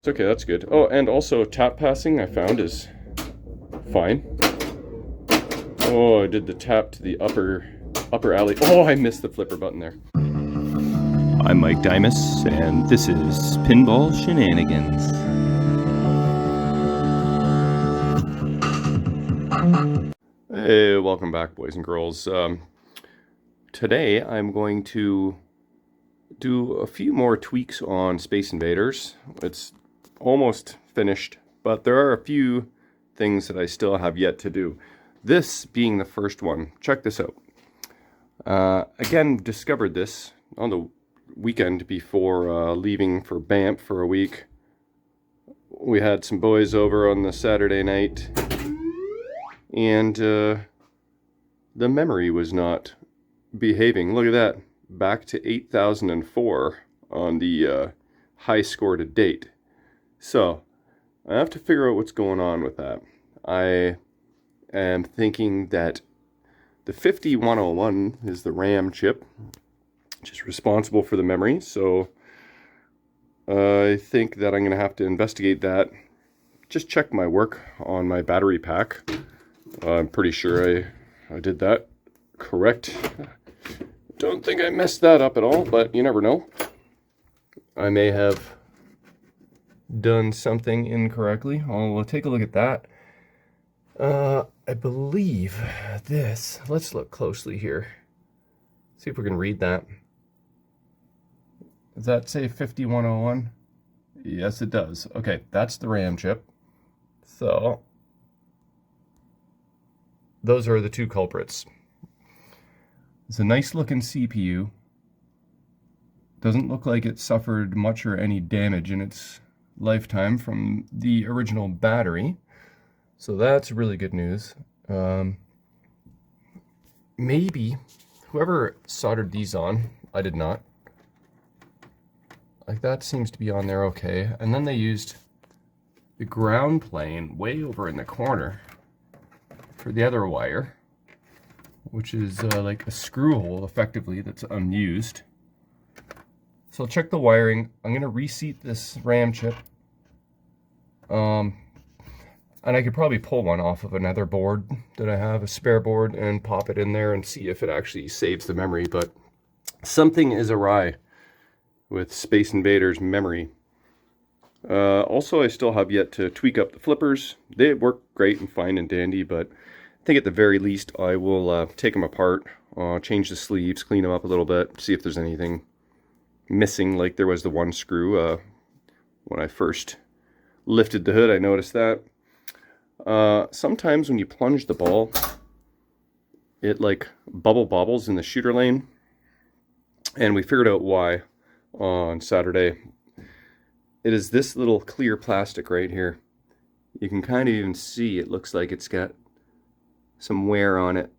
It's okay, that's good. Oh, and also tap passing I found is fine. Oh, I did the tap to the upper alley. Oh, I missed the flipper button there. I'm Mike Dimas, and this is Pinball Shenanigans. Hey, welcome back, boys and girls. Today I'm going to do a few more tweaks on Space Invaders. It's almost finished, but there are a few things that I still have yet to do. This being the first one. Check this out. Again, discovered this on the weekend before leaving for Banff for a week. We had some boys over on the Saturday night, and the memory was not behaving. Look at that. Back to 8,004 on the high score to date. So I have to figure out what's going on with that. I am thinking that the 5101 is the RAM chip, which is responsible for the memory. So I think that I'm going to have to investigate that. Just check my work on my battery pack. I'm pretty sure I did that correct. Don't think I messed that up at all, but you never know. I may have done something incorrectly. I'll take a look at that. I believe this, let's look closely here. See if we can read that. Does that say 5101? Yes, it does. Okay, that's the RAM chip. So those are the two culprits. It's a nice looking CPU. Doesn't look like it suffered much or any damage in its lifetime from the original battery. So that's really good news. Maybe whoever soldered these on, I did not. Like that seems to be on there okay. And then they used the ground plane way over in the corner for the other wire, which is like a screw hole effectively that's unused. So I'll check the wiring. I'm going to reseat this RAM chip. And I could probably pull one off of another board that I have, a spare board, and pop it in there and see if it actually saves the memory. But something is awry with Space Invaders memory. Also, I still have yet to tweak up the flippers. They work great and fine and dandy, but I think at the very least I will take them apart, change the sleeves, clean them up a little bit, see if there's anything missing, like there was the one screw when I first lifted the hood. I noticed that. Sometimes when you plunge the ball, it like bobbles in the shooter lane, and we figured out why on Saturday. It is this little clear plastic right here. You can kind of even see it looks like it's got some wear on it.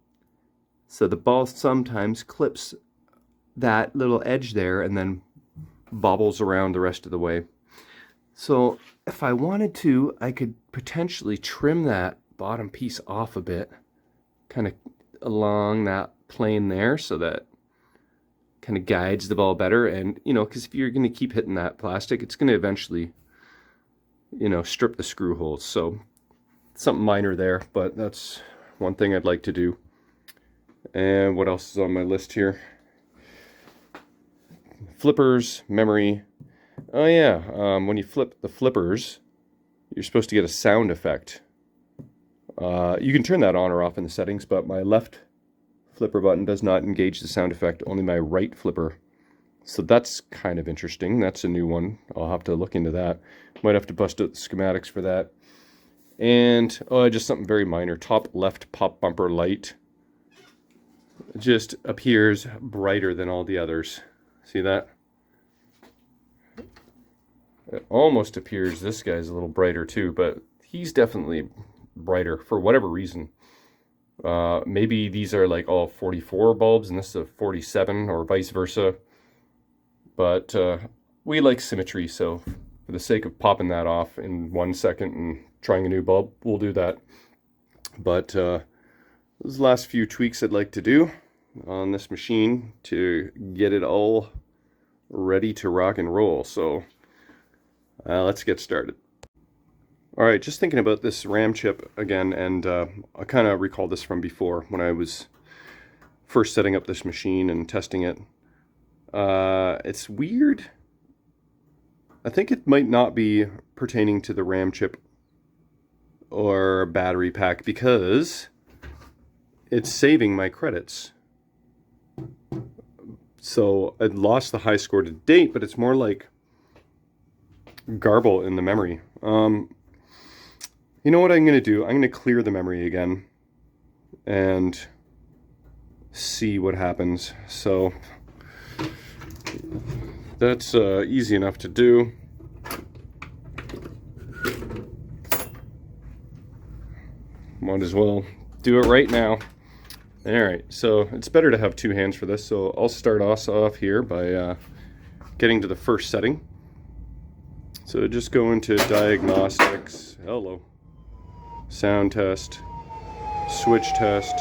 So the ball sometimes clips that little edge there and then bobbles around the rest of the way. So if I wanted to, I could potentially trim that bottom piece off a bit, kind of along that plane there, so that kind of guides the ball better. And, you know, because if you're going to keep hitting that plastic, it's going to eventually, you know, strip the screw holes. So something minor there, but that's one thing I'd like to do. And what else is on my list here? Flippers, memory. Oh yeah, when you flip the flippers, you're supposed to get a sound effect. You can turn that on or off in the settings, but my left flipper button does not engage the sound effect, only my right flipper. So that's kind of interesting. That's a new one. I'll have to look into that. Might have to bust out the schematics for that. And just something very minor. Top left pop bumper light just appears brighter than all the others. See that? It almost appears this guy's a little brighter too, but he's definitely brighter for whatever reason. Maybe these are like all 44 bulbs and this is a 47 or vice versa. But we like symmetry, so for the sake of popping that off in 1 second and trying a new bulb, we'll do that. But those last few tweaks I'd like to do on this machine to get it all ready to rock and roll. So Let's get started. All right, just thinking about this RAM chip again, and I kind of recall this from before when I was first setting up this machine and testing it. It's weird. I think it might not be pertaining to the RAM chip or battery pack because it's saving my credits. So I lost the high score to date, but it's more like garble in the memory. You know what I'm going to do? I'm going to clear the memory again and see what happens. So that's easy enough to do. Might as well do it right now. Alright, so it's better to have two hands for this, so I'll start us off here by getting to the first setting. So just go into diagnostics, hello, sound test, switch test,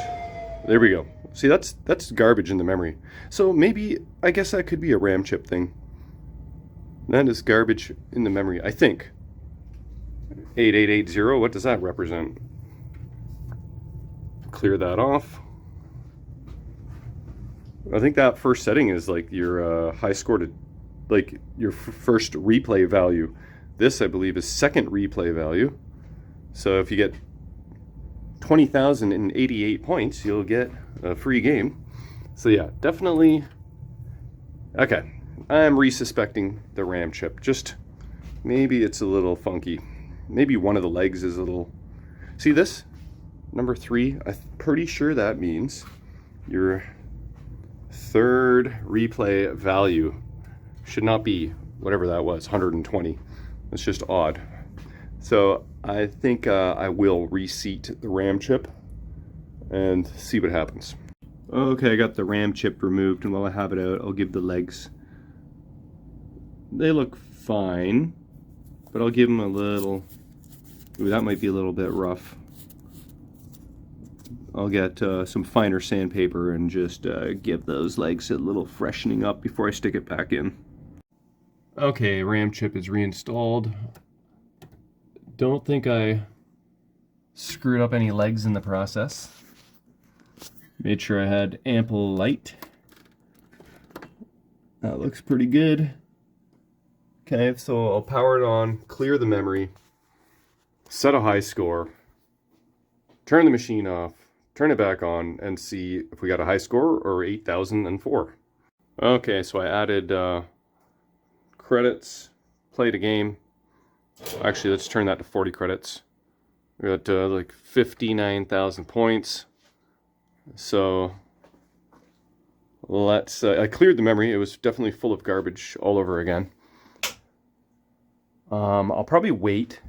there we go. See, that's garbage in the memory. So maybe, I guess that could be a RAM chip thing. That is garbage in the memory, I think. 8880, what does that represent? Clear that off. I think that first setting is like your high score to, like your first replay value. This, I believe, is second replay value. So if you get 20,088 points, you'll get a free game. So yeah, definitely. Okay, I'm resuspecting the RAM chip. Just maybe it's a little funky. Maybe one of the legs is a little. See this? Number 3, I'm pretty sure that means your third replay value should not be whatever that was, 120. It's just odd. So I think I will reseat the RAM chip and see what happens. Okay, I got the RAM chip removed, and while I have it out, I'll give the legs. They look fine, but I'll give them a little. Ooh, that might be a little bit rough. I'll get some finer sandpaper and just give those legs a little freshening up before I stick it back in. Okay, RAM chip is reinstalled. Don't think I screwed up any legs in the process. Made sure I had ample light. That looks pretty good. Okay, so I'll power it on, clear the memory, set a high score, turn the machine off, turn it back on, and see if we got a high score or 8,004. Okay, so I added credits, played a game. Actually, let's turn that to 40 credits. We got like 59,000 points. So let's, I cleared the memory. It was definitely full of garbage all over again. I'll probably wait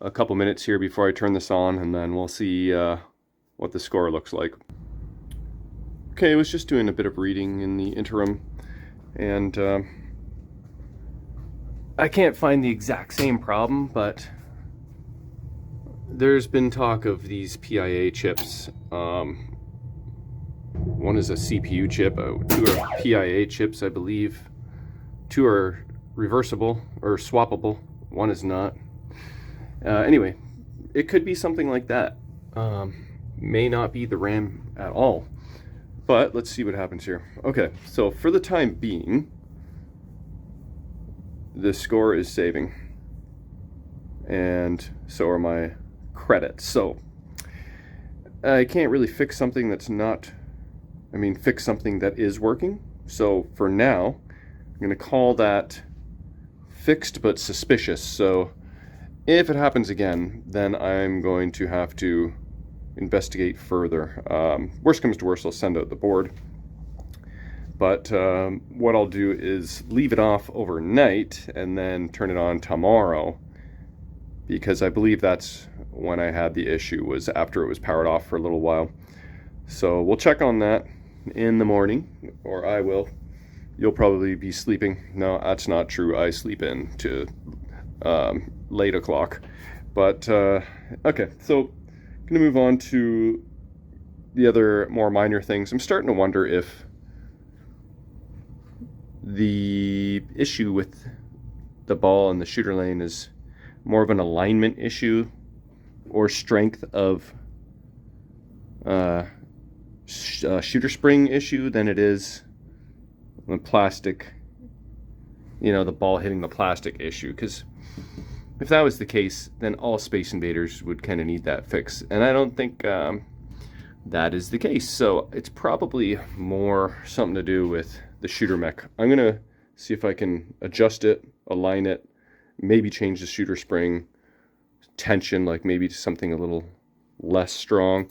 a couple minutes here before I turn this on, and then we'll see what the score looks like. Okay, I was just doing a bit of reading in the interim, and I can't find the exact same problem, but there's been talk of these PIA chips. One is a CPU chip, 2 are PIA chips, I believe. 2 are reversible or swappable, 1 is not. Anyway, it could be something like that. May not be the RAM at all, but let's see what happens here. Okay, so for the time being, the score is saving, and so are my credits. So I can't really fix something that's not, fix something that is working. So for now, I'm going to call that fixed but suspicious. So if it happens again, then I'm going to have to investigate further. Worst comes to worst, I'll send out the board. But what I'll do is leave it off overnight and then turn it on tomorrow, because I believe that's when I had the issue, was after it was powered off for a little while. So we'll check on that in the morning, or I will. You'll probably be sleeping. No, that's not true. I sleep in to late o'clock. But okay, so I'm gonna move on to the other more minor things. I'm starting to wonder if the issue with the ball in the shooter lane is more of an alignment issue or strength of shooter spring issue than it is the plastic, you know, the ball hitting the plastic issue. Because if that was the case, then all Space Invaders would kind of need that fix, and I don't think that is the case. So it's probably more something to do with the shooter mech. I'm gonna see if I can adjust it, align it, maybe change the shooter spring tension, like maybe to something a little less strong,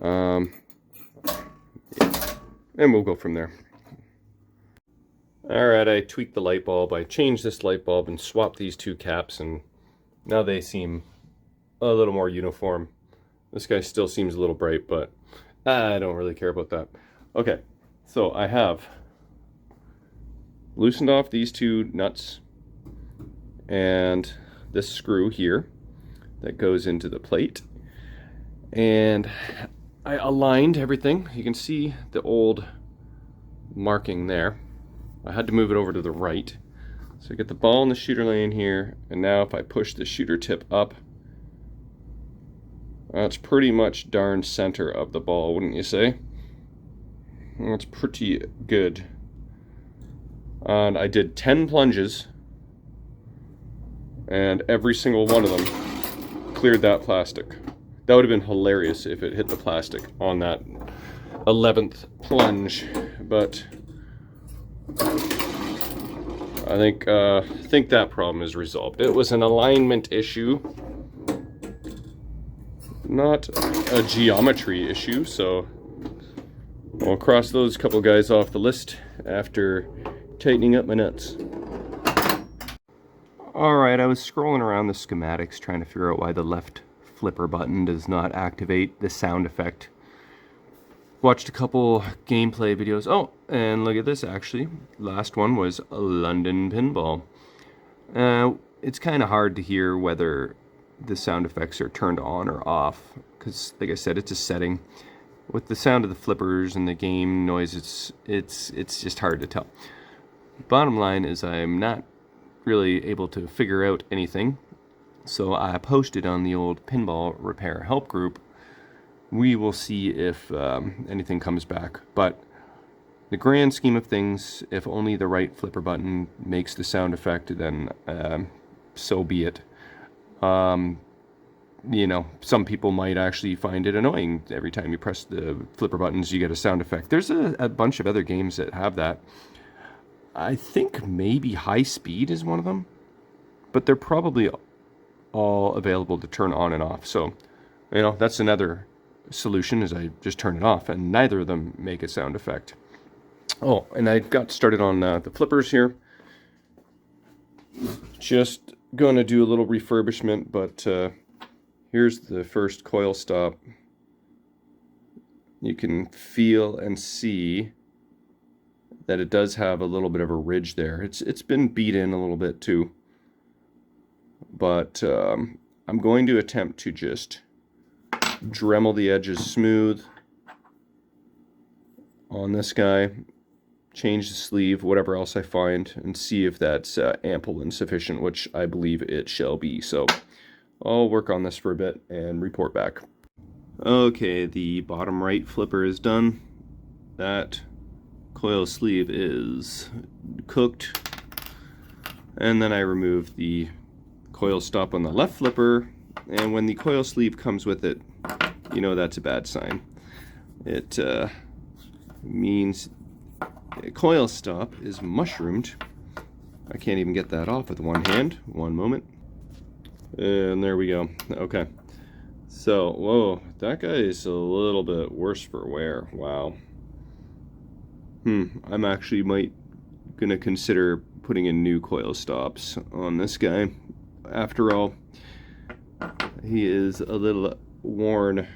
yeah. And we'll go from there. Alright, I tweaked the light bulb. I changed this light bulb and swapped these two caps, and now they seem a little more uniform. This guy still seems a little bright, but I don't really care about that. Okay, so I have loosened off these two nuts and this screw here that goes into the plate, and I aligned everything. You can see the old marking there. I had to move it over to the right. So I get the ball in the shooter lane here, and now if I push the shooter tip up, that's pretty much darn center of the ball, wouldn't you say? That's pretty good. And I did 10 plunges, and every single one of them cleared that plastic. That would have been hilarious if it hit the plastic on that 11th plunge, but I think that problem is resolved. It was an alignment issue, not a geometry issue, so I'll cross those couple guys off the list after tightening up my nuts. Alright, I was scrolling around the schematics trying to figure out why the left flipper button does not activate the sound effect. Watched a couple gameplay videos. Oh, and look at this actually. Last one was London Pinball. It's kind of hard to hear whether the sound effects are turned on or off, because like I said, it's a setting. With the sound of the flippers and the game noise, it's just hard to tell. Bottom line is I'm not really able to figure out anything, so I posted on the old Pinball Repair Help group. We will see if anything comes back, but the grand scheme of things, if only the right flipper button makes the sound effect, then so be it. You know, some people might actually find it annoying. Every time you press the flipper buttons, you get a sound effect. There's a bunch of other games that have that. I think maybe High Speed is one of them, but they're probably all available to turn on and off. So, you know, that's another solution, is I just turn it off, and neither of them make a sound effect. Oh, and I got started on the flippers here. Just gonna do a little refurbishment, but here's the first coil stop. You can feel and see that it does have a little bit of a ridge there. It's been beat in a little bit too, but I'm going to attempt to just Dremel the edges smooth on this guy, change the sleeve, whatever else I find, and see if that's ample and sufficient, which I believe it shall be. So I'll work on this for a bit and report back. Okay, the bottom right flipper is done. That coil sleeve is cooked, and then I remove the coil stop on the left flipper, and when the coil sleeve comes with it, you know that's a bad sign. It means the coil stop is mushroomed. I can't even get that off with one hand. One moment. And there we go. Okay. So, whoa, that guy is a little bit worse for wear. Wow. I'm actually gonna consider putting in new coil stops on this guy. After all, he is a little worn.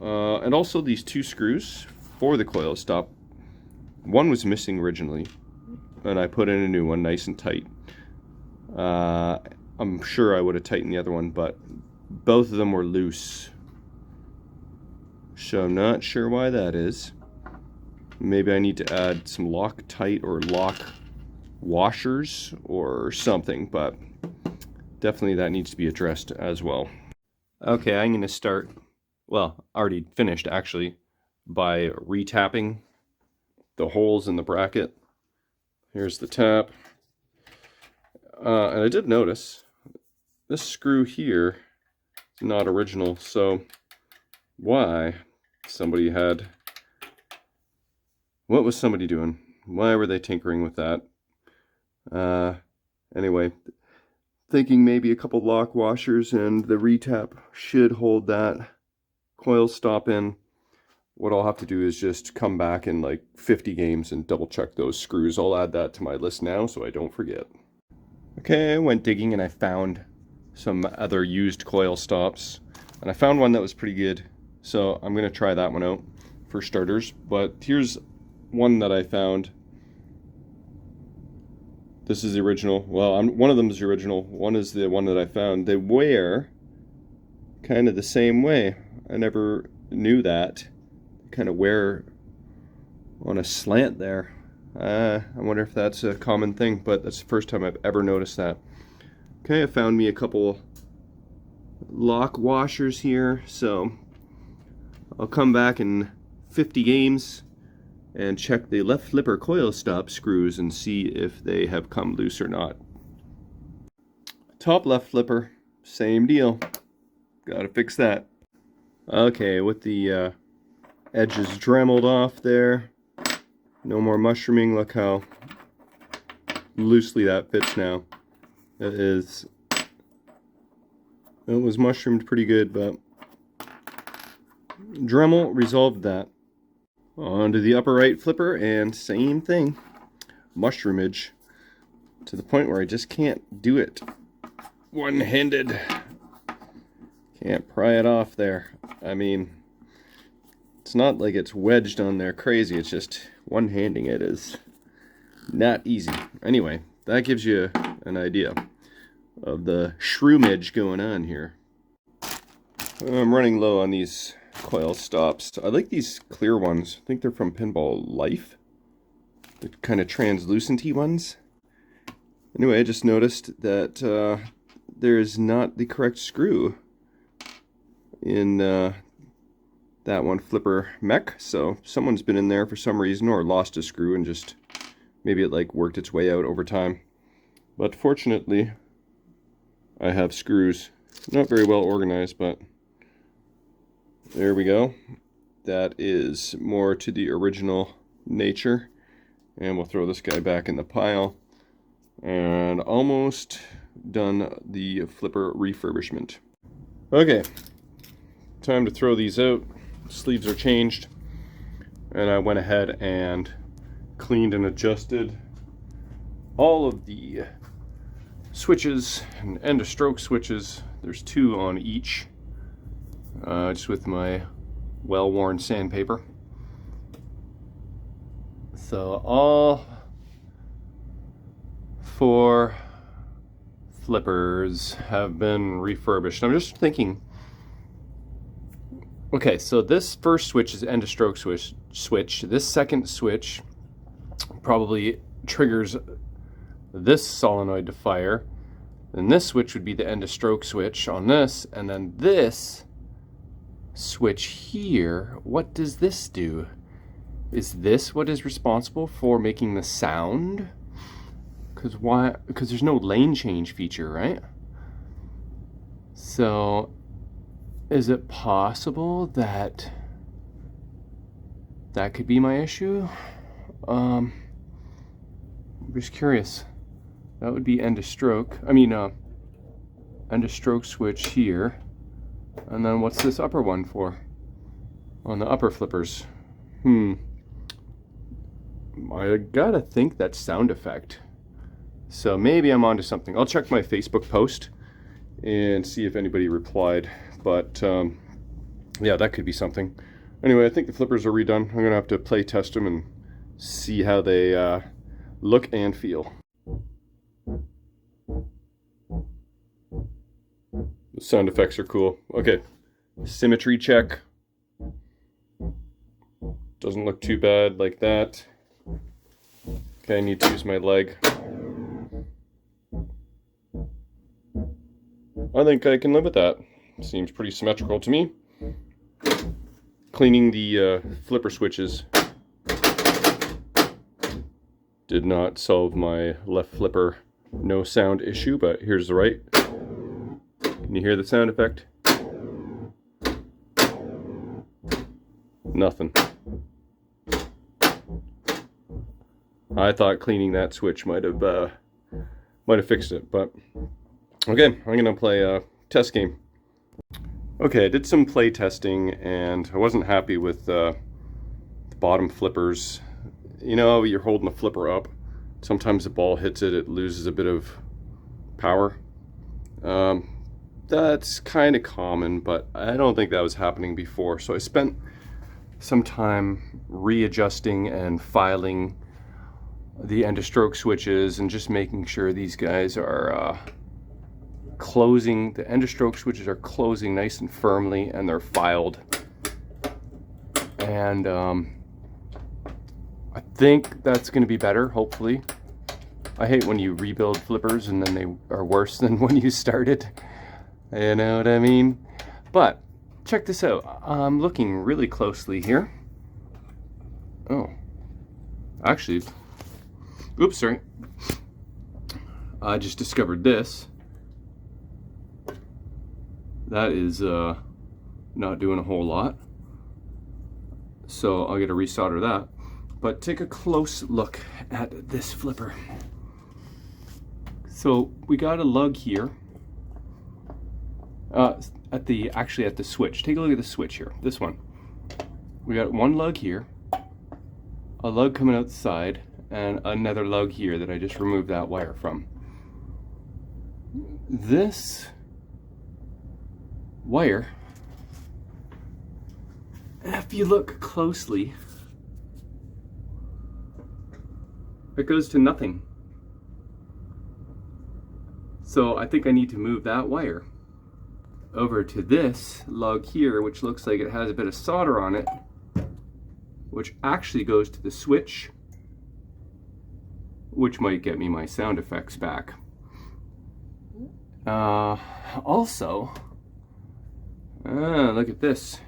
And also these two screws for the coil stop, one was missing originally, and I put in a new one nice and tight. I'm sure I would have tightened the other one, but both of them were loose, so I'm not sure why that is. Maybe I need to add some Loctite or Lock washers or something, but definitely that needs to be addressed as well. Okay, I'm going to start, well, already finished actually, by retapping the holes in the bracket. Here's the tap. And I did notice this screw here is not original, so why somebody had... What was somebody doing? Why were they tinkering with that? Anyway, thinking maybe a couple lock washers and the retap should hold that coil stop in. What I'll have to do is just come back in like 50 games and double check those screws. I'll add that to my list now so I don't forget. Okay, I went digging and I found some other used coil stops. And I found one that was pretty good. So I'm going to try that one out for starters. But here's one that I found. This is the original. Well, one of them is the original. One is the one that I found. They wear kind of the same way. I never knew that. They kind of wear on a slant there. I wonder if that's a common thing, but that's the first time I've ever noticed that. Okay, I found me a couple lock washers here, so I'll come back in 50 games and check the left flipper coil stop screws and see if they have come loose or not. Top left flipper, same deal. Gotta fix that. Okay, with the edges dremeled off there, no more mushrooming. Look how loosely that fits now. It was mushroomed pretty good, but Dremel resolved that. Onto the upper right flipper, and same thing. Mushroomage. To the point where I just can't do it one-handed. Can't pry it off there. I mean, it's not like it's wedged on there crazy. It's just one-handing it is not easy. Anyway, that gives you an idea of the shroomage going on here. I'm running low on these coil stops. I like these clear ones. I think they're from Pinball Life. The kind of translucent-y ones. Anyway, I just noticed that there is not the correct screw in that one flipper mech. So someone's been in there for some reason or lost a screw and just maybe it like worked its way out over time. But fortunately, I have screws. Not very well organized, but there we go. That is more to the original nature. And we'll throw this guy back in the pile. And almost done the flipper refurbishment. Okay, time to throw these out. Sleeves are changed. And I went ahead and cleaned and adjusted all of the switches and end of stroke switches. There's 2 on each. Just with my well-worn sandpaper. So all 4 flippers have been refurbished. I'm just thinking, okay, so this first switch is end of stroke switch. This second switch probably triggers this solenoid to fire. Then this switch would be the end of stroke switch on this, and then this switch here, what does this do? Is this what is responsible for making the sound? Because why? Because there's no lane change feature, right? So is it possible that that could be my issue? I'm just curious. That would be end of stroke. I mean, end of stroke switch here. And then what's this upper one for? On the upper flippers. I gotta think that's sound effect. So maybe I'm onto something. I'll check my Facebook post and see if anybody replied. But yeah, that could be something. Anyway, I think the flippers are redone. I'm gonna have to play test them and see how they look and feel. The sound effects are cool. Okay, symmetry check. Doesn't look too bad like that. Okay, I need to use my leg. I think I can live with that. Seems pretty symmetrical to me. Cleaning the flipper switches did not solve my left flipper no sound issue, but here's the right. Can you hear the sound effect? Nothing. I thought cleaning that switch might have fixed it, but okay, I'm gonna play a test game. Okay, I did some play testing and I wasn't happy with the bottom flippers. You know, you're holding the flipper up. Sometimes the ball hits it, it loses a bit of power. That's kind of common, but I don't think that was happening before. So I spent some time readjusting and filing the end of stroke switches and just making sure these guys are closing. The end of stroke switches are closing nice and firmly and they're filed. And I think that's going to be better, hopefully. I hate when you rebuild flippers and then they are worse than when you started. You know what I mean? But check this out. I'm looking really closely here. Oh, actually, oops, sorry. I just discovered this. That is not doing a whole lot. So I'll get to resolder that. But take a close look at this flipper. So we got a lug here. Actually at the switch. Take a look at the switch here. This one. We got one lug here, a lug coming out the side, and another lug here that I just removed that wire from. This wire, if you look closely, it goes to nothing. So I think I need to move that wire over to this lug here, which looks like it has a bit of solder on it, which actually goes to the switch, which might get me my sound effects back. Also, look at this.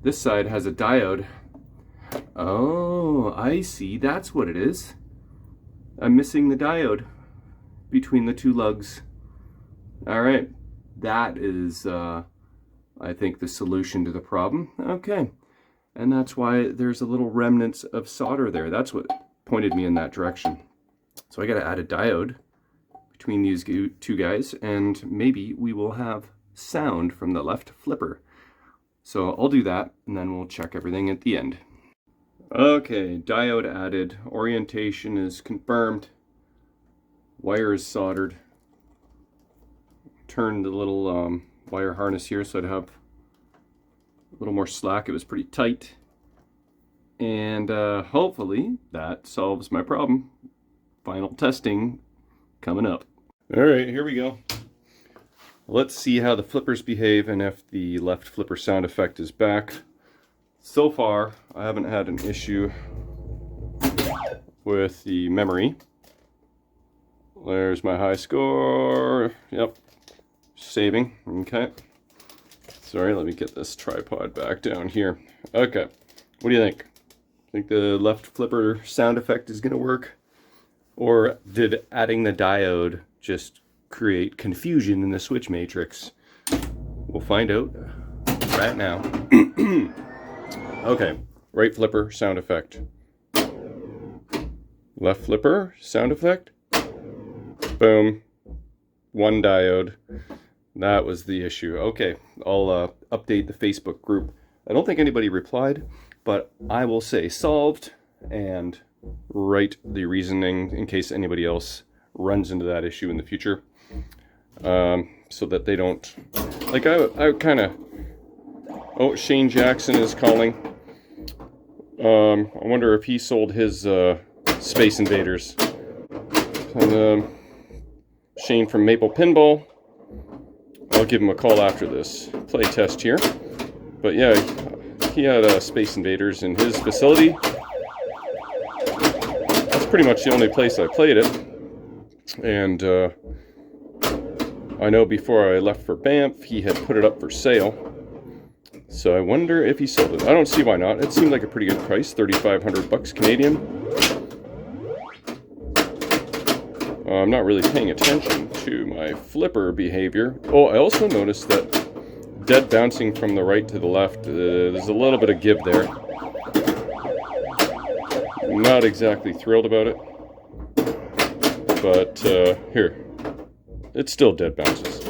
This side has a diode. Oh, I see. That's what it is. I'm missing the diode between the two lugs. All right. That is, I think, the solution to the problem. Okay. And that's why there's a little remnants of solder there. That's what pointed me in that direction. So I got to add a diode between these two guys, and maybe we will have sound from the left flipper. So I'll do that, and then we'll check everything at the end. Okay, diode added. Orientation is confirmed. Wire is soldered. Turn the little wire harness here so I'd have a little more slack. It was pretty tight. And hopefully that solves my problem. Final testing coming up. All right, here we go. Let's see how the flippers behave and if the left flipper sound effect is back. So far, I haven't had an issue with the memory. There's my high score. Yep. Saving. Okay. Sorry, let me get this tripod back down here. Okay. What do you think? Think the left flipper sound effect is going to work? Or did adding the diode just create confusion in the switch matrix? We'll find out right now. Okay. Right flipper sound effect. Left flipper sound effect. Boom. One diode. That was the issue. Okay, I'll update the Facebook group. I don't think anybody replied, but I will say solved and write the reasoning in case anybody else runs into that issue in the future, so that they don't, like I kind of, oh, Shane Jackson is calling. I wonder if he sold his Space Invaders. And Shane from Maple Pinball. I'll give him a call after this play test here. But yeah, he had Space Invaders in his facility. That's pretty much the only place I played it. And I know before I left for Banff, he had put it up for sale. So I wonder if he sold it. I don't see why not. It seemed like a pretty good price, 3,500 bucks Canadian. I'm not really paying attention to my flipper behavior. Oh, I also noticed that dead bouncing from the right to the left, there's a little bit of give there. Not exactly thrilled about it. But here, it still dead bounces.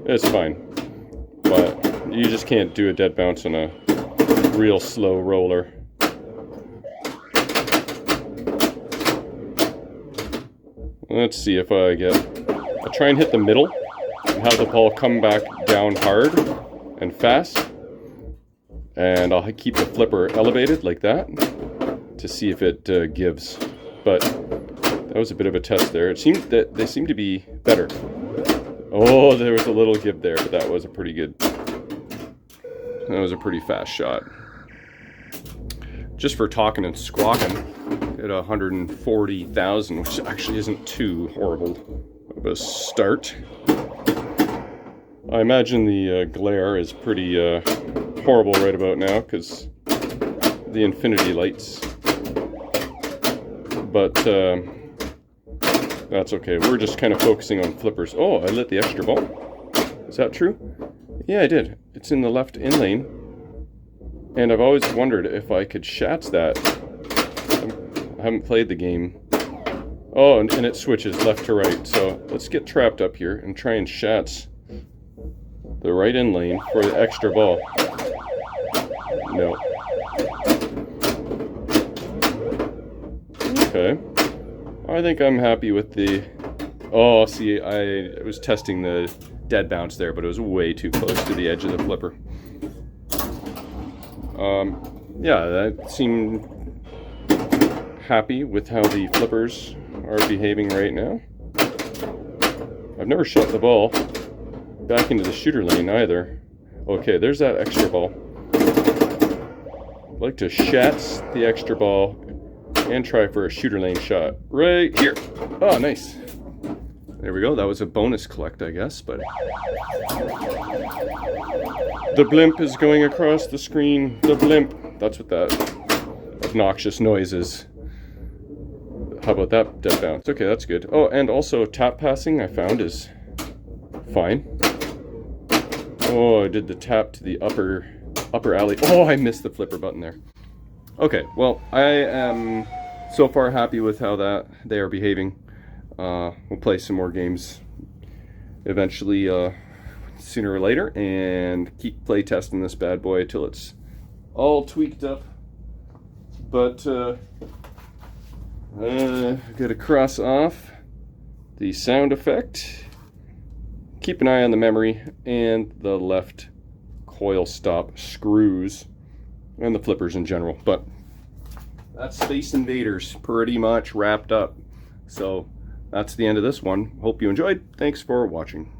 It's fine. But you just can't do a dead bounce on a real slow roller. Let's see if I I'll try and hit the middle and have the ball come back down hard and fast. And I'll keep the flipper elevated like that to see if it gives. But that was a bit of a test there. It seemed that they seem to be better. Oh, there was a little give there, but that was a pretty good. That was a pretty fast shot. Just for talking and squawking, at 140,000, which actually isn't too horrible of a start. I imagine the glare is pretty horrible right about now because the infinity lights. But that's okay. We're just kind of focusing on flippers. Oh, I lit the extra ball. Is that true? Yeah, I did. It's in the left in lane. And I've always wondered if I could shats that. I haven't played the game. Oh, and it switches left to right. So let's get trapped up here and try and shats the right in lane for the extra ball. No. Okay. I think I'm happy with the... Oh, see, I was testing the dead bounce there, but it was way too close to the edge of the flipper. Yeah, that seemed happy with how the flippers are behaving right now. I've never shot the ball back into the shooter lane either. Okay, there's that extra ball. I'd like to shats the extra ball and try for a shooter lane shot right here. Oh, nice. There we go. That was a bonus collect, I guess, but the blimp is going across the screen. The blimp. That's what that obnoxious noise is. How about that dead bounce? Okay, that's good. Oh, and also tap passing I found is fine. Oh, I did the tap to the upper alley. Oh, I missed the flipper button there. Okay, well, I am so far happy with how they are behaving. We'll play some more games eventually, sooner or later, and keep play testing this bad boy till it's all tweaked up. But gotta cross off the sound effect. Keep an eye on the memory and the left coil stop screws and the flippers in general. But that's Space Invaders pretty much wrapped up. So that's the end of this one. Hope you enjoyed. Thanks for watching.